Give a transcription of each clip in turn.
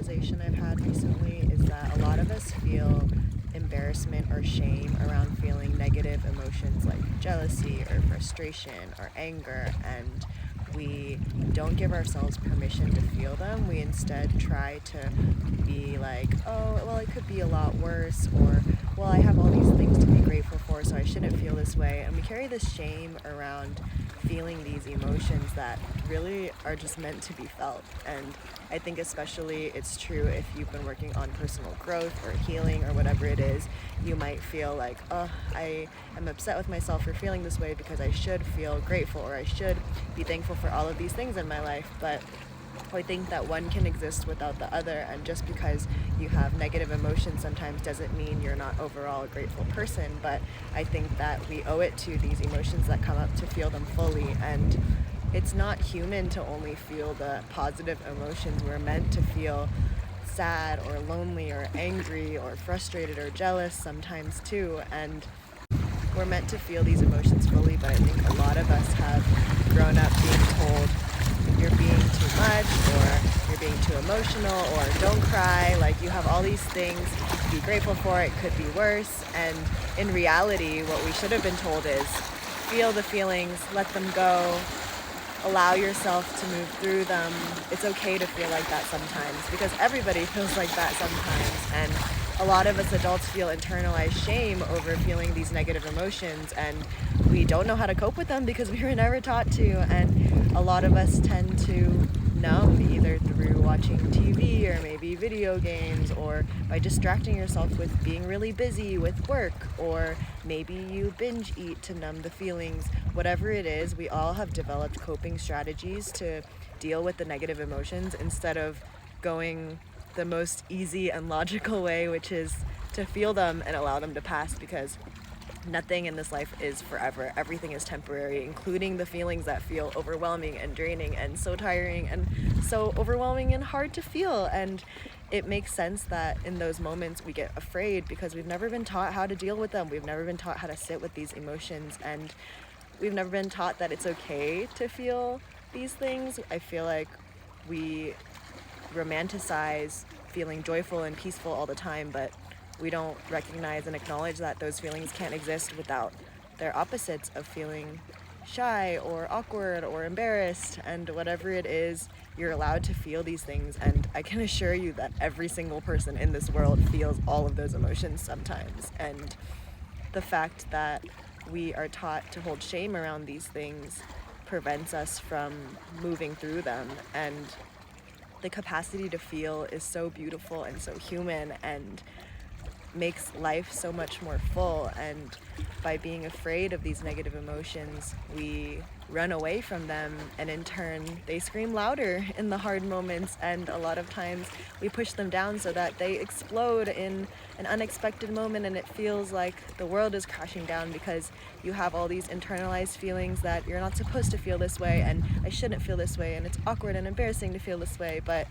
realization I've had recently is that a lot of us feel embarrassment or shame around feeling negative emotions like jealousy or frustration or anger, and we don't give ourselves permission to feel them. We instead try to be like, oh, well, it could be a lot worse, or well, I have all these things to be grateful for, so I shouldn't feel this way. And we carry this shame around feeling these emotions that really are just meant to be felt. And I think especially it's true if you've been working on personal growth or healing or whatever it is. You might feel like, oh, I am upset with myself for feeling this way because I should feel grateful or I should be thankful for all of these things in my life. But I think that one can exist without the other, and just because you have negative emotions sometimes doesn't mean you're not overall a grateful person. But I think that we owe it to these emotions that come up to feel them fully, and it's not human to only feel the positive emotions. We're meant to feel sad or lonely or angry or frustrated or jealous sometimes too, and we're meant to feel these emotions fully. But I think a lot of us have grown up being told you're being too much, or you're being too emotional, or don't cry, like you have all these things to be grateful for, it could be worse. And in reality, what we should have been told is feel the feelings, let them go, allow yourself to move through them. It's okay to feel like that sometimes, because everybody feels like that sometimes. And a lot of us adults feel internalized shame over feeling these negative emotions, and we don't know how to cope with them because we were never taught to. And a lot of us tend to numb either through watching TV or maybe video games, or by distracting yourself with being really busy with work, or maybe you binge eat to numb the feelings. Whatever it is, we all have developed coping strategies to deal with the negative emotions instead of going the most easy and logical way, which is to feel them and allow them to pass, because nothing in this life is forever. Everything is temporary, including the feelings that feel overwhelming and draining and so tiring and so overwhelming and hard to feel. And it makes sense that in those moments we get afraid because we've never been taught how to deal with them. We've never been taught how to sit with these emotions, and we've never been taught that it's okay to feel these things. I feel like we romanticize feeling joyful and peaceful all the time, but we don't recognize and acknowledge that those feelings can't exist without their opposites of feeling shy or awkward or embarrassed. And whatever it is, you're allowed to feel these things, and I can assure you that every single person in this world feels all of those emotions sometimes. And the fact that we are taught to hold shame around these things prevents us from moving through them. And the capacity to feel is so beautiful and so human, and makes life so much more full. And by being afraid of these negative emotions, we run away from them, and in turn they scream louder in the hard moments, and a lot of times we push them down so that they explode in an unexpected moment, and it feels like the world is crashing down because you have all these internalized feelings that you're not supposed to feel this way, and I shouldn't feel this way, and it's awkward and embarrassing to feel this way. But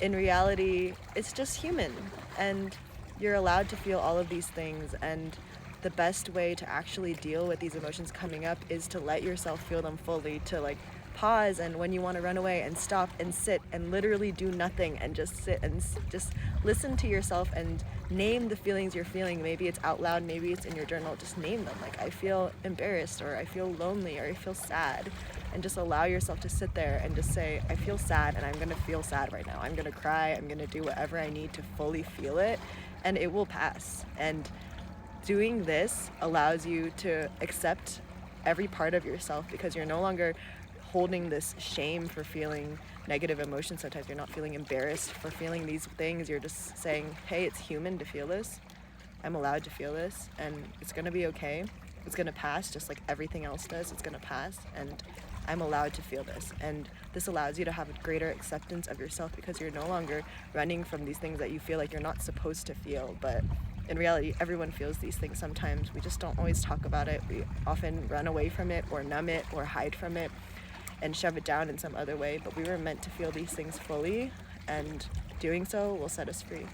in reality, it's just human, and you're allowed to feel all of these things. And the best way to actually deal with these emotions coming up is to let yourself feel them fully, to like pause, and when you want to run away, and stop and sit and literally do nothing and just sit and just listen to yourself and name the feelings you're feeling. Maybe it's out loud, maybe it's in your journal. Just name them, like I feel embarrassed, or I feel lonely, or I feel sad, and just allow yourself to sit there and just say, I feel sad, and I'm gonna feel sad right now. I'm gonna cry, I'm gonna do whatever I need to fully feel it, and it will pass. And doing this allows you to accept every part of yourself, because you're no longer holding this shame for feeling negative emotions. Sometimes you're not feeling embarrassed for feeling these things. You're just saying, hey, it's human to feel this. I'm allowed to feel this, and it's gonna be okay. It's gonna pass just like everything else does. It's gonna pass, and I'm allowed to feel this. And this allows you to have a greater acceptance of yourself, because you're no longer running from these things that you feel like you're not supposed to feel. But in reality, everyone feels these things sometimes. We just don't always talk about it. We often run away from it, or numb it, or hide from it, and shove it down in some other way. But we were meant to feel these things fully, and doing so will set us free.